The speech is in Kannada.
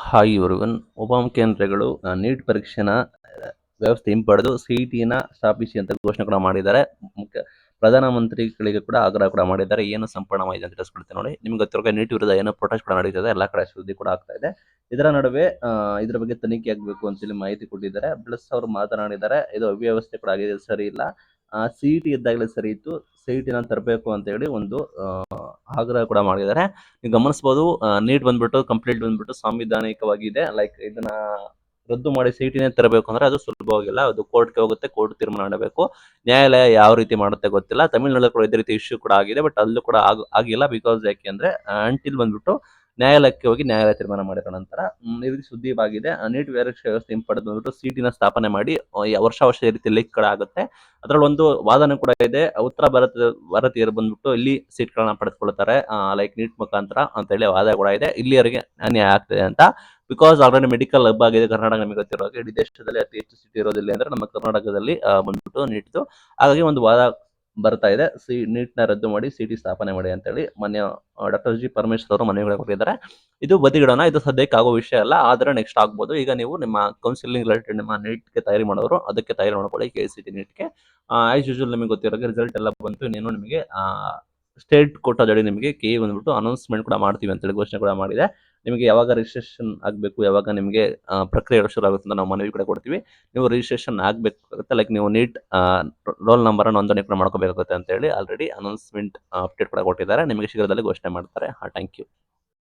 Hi everyone. ಉಪಮುಖ್ಯಮಂತ್ರಿಗಳು ನೀಟ್ ಪರೀಕ್ಷೆನ ವ್ಯವಸ್ಥೆ ಹಿಂಪಡೆದು ಸಿಇಟಿನ ಸ್ಥಾಪಿಸಿ ಅಂತ ಘೋಷಣೆ ಕೂಡ ಮಾಡಿದ್ದಾರೆ. ಪ್ರಧಾನಮಂತ್ರಿಗಳಿಗೆ ಕೂಡ ಆಗ್ರಹ ಕೂಡ ಮಾಡಿದ್ದಾರೆ. ಏನು ಸಂಪೂರ್ಣವಾಗಿದೆ ಅಂತ ತಿಳಿಸ್ಕೊಡ್ತೀನಿ ನೋಡಿ. ನಿಮ್ಗೆ ಗೊತ್ತಿರೋ ನೀಟ್ ವಿರುದ್ಧ ಏನೋ ಪ್ರೊಟೆಸ್ಟ್ ಕೂಡ ನಡೀತಿದೆ, ಎಲ್ಲ ಕಡೆ ಸುದ್ದಿ ಕೂಡ ಆಗ್ತಾ ಇದೆ. ಇದರ ನಡುವೆ ಇದ್ರ ಬಗ್ಗೆ ತನಿಖೆ ಆಗಬೇಕು ಅಂತೇಳಿ ಮಾಹಿತಿ ಕೊಟ್ಟಿದ್ದಾರೆ. ಪ್ಲಸ್ ಅವರು ಮಾತನಾಡಿದ್ದಾರೆ, ಇದು ಅವ್ಯವಸ್ಥೆ ಕೂಡ ಆಗಿದೆ, ಸರಿ ಇಲ್ಲ. ಸಿಇಟಿ ಇದ್ದಾಗಲೇ ಸರಿ ಇತ್ತು, ಸಿಇಟಿನ ತರಬೇಕು ಅಂತ ಹೇಳಿ ಒಂದು ಆಗ್ರಹ ಕೂಡ ಮಾಡಿದ್ದಾರೆ. ನೀವು ಗಮನಿಸಬಹುದು, ನೀಟ್ ಬಂದ್ಬಿಟ್ಟು ಕಂಪ್ಲೀಟ್ ಬಂದ್ಬಿಟ್ಟು ಸಾಂವಿಧಾನಿಕವಾಗಿದೆ. ಲೈಕ್ ಇದನ್ನ ರದ್ದು ಮಾಡಿ ಸಿಇಟಿನೇ ತರಬೇಕು ಅಂದ್ರೆ ಅದು ಸುಲಭವಾಗಿಲ್ಲ. ಅದು ಕೋರ್ಟ್ಗೆ ಹೋಗುತ್ತೆ, ಕೋರ್ಟ್ ತೀರ್ಮಾನ ಮಾಡಬೇಕು. ನ್ಯಾಯಾಲಯ ಯಾವ ರೀತಿ ಮಾಡುತ್ತೆ ಗೊತ್ತಿಲ್ಲ. ತಮಿಳುನಾಡು ಕೂಡ ಇದೇ ರೀತಿ ಇಶ್ಯೂ ಕೂಡ ಆಗಿದೆ, ಬಟ್ ಅಲ್ಲೂ ಕೂಡ ಆಗಿಲ್ಲ. ಬಿಕಾಸ್ ಯಾಕೆಂದ್ರೆ ಅಂಟಿಲ್ ಬಂದ್ಬಿಟ್ಟು ನ್ಯಾಯಾಲಯಕ್ಕೆ ಹೋಗಿ ನ್ಯಾಯಾಲಯ ತೀರ್ಮಾನ ಮಾಡಿರೋ ನಂತರ ಈ ರೀತಿ ಸುದ್ದಿವಾಗಿದೆ. ನೀಟ್ ಪರೀಕ್ಷೆ ವ್ಯವಸ್ಥೆ ಹಿಂಪಡೆದು ಬಂದ್ಬಿಟ್ಟು ಸಿಟಿನ ಸ್ಥಾಪನೆ ಮಾಡಿ ವರ್ಷ ಈ ರೀತಿ ಲೀಕ್ ಕೂಡ ಆಗುತ್ತೆ. ಅದ್ರಲ್ಲಿ ಒಂದು ವಾದನೆ ಕೂಡ ಇದೆ. ಉತ್ತರ ಭಾರತೀಯರು ಬಂದ್ಬಿಟ್ಟು ಇಲ್ಲಿ ಸೀಟ್ಗಳನ್ನ ಪಡೆದುಕೊಳ್ತಾರೆ, ಲೈಕ್ ನೀಟ್ ಮುಖಾಂತರ ಅಂತ ಹೇಳಿ ವಾದ ಕೂಡ ಇದೆ. ಇಲ್ಲಿಯವರೆಗೆ ಅನ್ಯಾಯ ಆಗ್ತಿದೆ ಅಂತ. ಬಿಕಾಸ್ ಆಲ್ರೆಡಿ ಮೆಡಿಕಲ್ ಹಬ್ ಆಗಿದೆ ಕರ್ನಾಟಕ. ನಿಮಗೆ ಗೊತ್ತಿರೋ ಹಾಗೆ ಇಡೀ ದೇಶದಲ್ಲಿ ಅತಿ ಹೆಚ್ಚು ಸಿಟಿ ಇರೋದಿಲ್ಲ ಅಂದ್ರೆ ನಮ್ಮ ಕರ್ನಾಟಕದಲ್ಲಿ ಬಂದ್ಬಿಟ್ಟು ನೀಟ್ದು. ಹಾಗಾಗಿ ಒಂದು ವಾದ ಬರ್ತಾ ಇದೆ, ನೀಟ್ನ ರದ್ದು ಮಾಡಿ ಸಿಟಿ ಸ್ಥಾಪನೆ ಮಾಡಿ ಅಂತ ಹೇಳಿ ಮಾನ್ಯ ಡಾಕ್ಟರ್ ಜಿ ಪರಮೇಶ್ವರ್ ಅವರು ಮನವಿ ಕೊಟ್ಟಿದ್ದಾರೆ. ಇದು ಬದಿಗಿಡೋಣ, ಇದು ಸದ್ಯಕ್ಕೆ ಆಗೋ ವಿಷಯ ಅಲ್ಲ, ಆದ್ರೆ ನೆಕ್ಸ್ಟ್ ಆಗ್ಬೋದು. ಈಗ ನೀವು ನಿಮ್ಮ ಕೌನ್ಸಿಲಿಂಗ್ ರಿಲೇಟೆಡ್ ನಿಮ್ಮ ನೀಟ್ಗೆ ತಯಾರಿ ಮಾಡೋರು ಅದಕ್ಕೆ ತಯಾರಿ ಮಾಡ್ಕೊಳ್ಳಿ. KCT ನೀಟ್ಗೆ ಆಸ್ ಯೂಶುವಲ್ ನಿಮಗೆ ಗೊತ್ತಿರೋ ರಿಸಲ್ಟ್ ಎಲ್ಲ ಬಂತು. ಇನ್ನೇನು ನಿಮಗೆ ಸ್ಟೇಟ್ ಕೋಟಾದಡಿ ನಿಮಗೆ KE ಬಂದ್ಬಿಟ್ಟು ಅನೌನ್ಸ್ಮೆಂಟ್ ಕೂಡ ಮಾಡ್ತೀವಿ ಅಂತೇಳಿ ಘೋಷಣೆ ಕೂಡ ಮಾಡಿದೆ. ನಿಮಗೆ ಯಾವಾಗ ರಿಜಿಸ್ಟ್ರೇಷನ್ ಆಗಬೇಕು, ಯಾವಾಗ ನಿಮಗೆ ಪ್ರಕ್ರಿಯೆ ಶುರು ಆಗುತ್ತೆ ಅಂತ ನಾವು ಮನವಿ ಕೂಡ ಕೊಡ್ತೀವಿ. ನೀವು ರಿಜಿಸ್ಟ್ರೇಷನ್ ಆಗಬೇಕಾಗುತ್ತೆ, ಲೈಕ್ ನೀವು ನೀಟ್ ರೋಲ್ ನಂಬರ್ ನೋಂದಣಿ ಕೂಡ ಮಾಡ್ಕೋಬೇಕಾಗುತ್ತೆ ಅಂತ ಹೇಳಿ ಆಲ್ರೆಡಿ ಅನೌನ್ಸ್ಮೆಂಟ್ ಅಪ್ಡೇಟ್ ಕೂಡ ಕೊಟ್ಟಿದ್ದಾರೆ. ನಿಮಗೆ ಶೀಘ್ರದಲ್ಲೇ ಘೋಷಣೆ ಮಾಡ್ತಾರೆ. Thank you.